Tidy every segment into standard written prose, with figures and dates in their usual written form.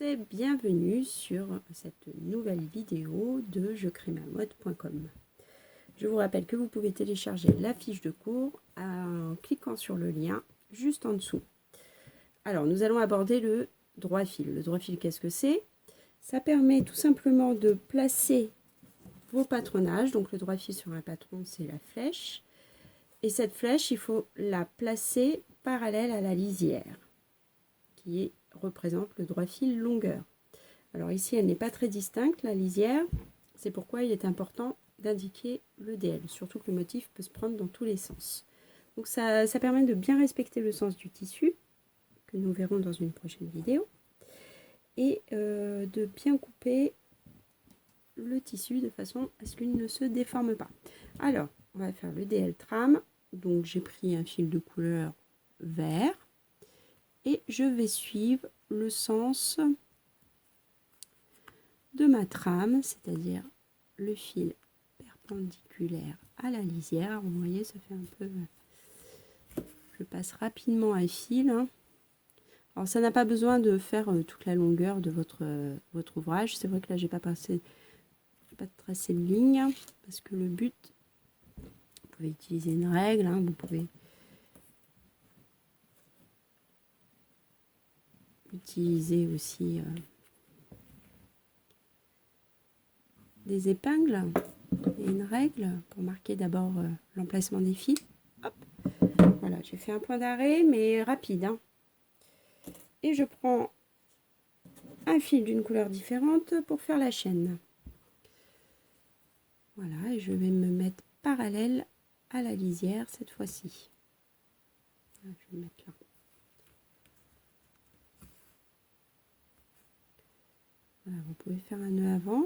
et bienvenue sur cette nouvelle vidéo de jecreemamode.com. Je vous rappelle que vous pouvez télécharger la fiche de cours en cliquant sur le lien juste en dessous. Alors, nous allons aborder le droit fil. Le droit fil, qu'est-ce que c'est? Ça permet tout simplement de placer vos patronages. Donc, le droit fil sur un patron, c'est la flèche. Et cette flèche, il faut la placer parallèle à la lisière, qui représente le droit fil longueur. Alors ici, elle n'est pas très distincte, la lisière. C'est pourquoi il est important d'indiquer le DL, surtout que le motif peut se prendre dans tous les sens. Donc ça permet de bien respecter le sens du tissu, que nous verrons dans une prochaine vidéo, et de bien couper le tissu de façon à ce qu'il ne se déforme pas. Alors, on va faire le DL trame. Donc j'ai pris un fil de couleur vert et je vais suivre le sens de ma trame, c'est-à-dire le fil perpendiculaire à la lisière. Vous voyez, ça fait un peu... Je passe rapidement un fil. Alors ça n'a pas besoin de faire toute la longueur de votre ouvrage. C'est vrai que là, j'ai pas tracé de ligne parce que le but... Vous pouvez utiliser une règle, vous pouvez utiliser aussi des épingles et une règle pour marquer d'abord l'emplacement des fils. Hop. Voilà, j'ai fait un point d'arrêt, mais rapide. Et je prends un fil d'une couleur différente pour faire la chaîne. Voilà, et je vais me mettre parallèle à la lisière cette fois-ci. Je vais le mettre là. Voilà, vous pouvez faire un nœud avant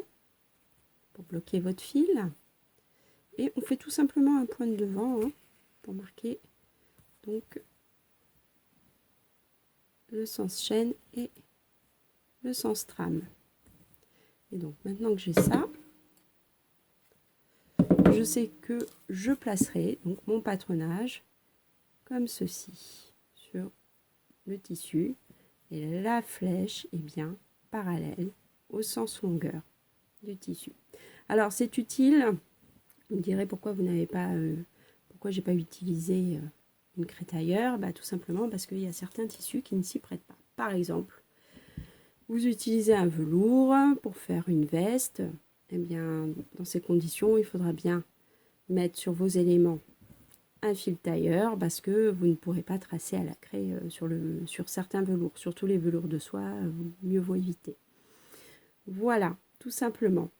pour bloquer votre fil. Et on fait tout simplement un point de devant pour marquer donc le sens chaîne et le sens trame. Et donc maintenant que j'ai ça, je sais que je placerai donc mon patronage comme ceci sur le tissu et la flèche est bien parallèle au sens longueur du tissu. Alors c'est utile, vous me direz pourquoi vous n'avez pas pourquoi j'ai pas utilisé une crétailleur. Tout simplement parce qu'il y a certains tissus qui ne s'y prêtent pas. Par exemple, vous utilisez un velours pour faire une veste, et bien dans ces conditions il faudra bien mettre sur vos éléments un fil tailleur parce que vous ne pourrez pas tracer à la craie sur certains velours, surtout les velours de soie, mieux vaut éviter. Voilà, tout simplement.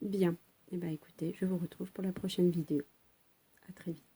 Bien, et écoutez, je vous retrouve pour la prochaine vidéo. À très vite.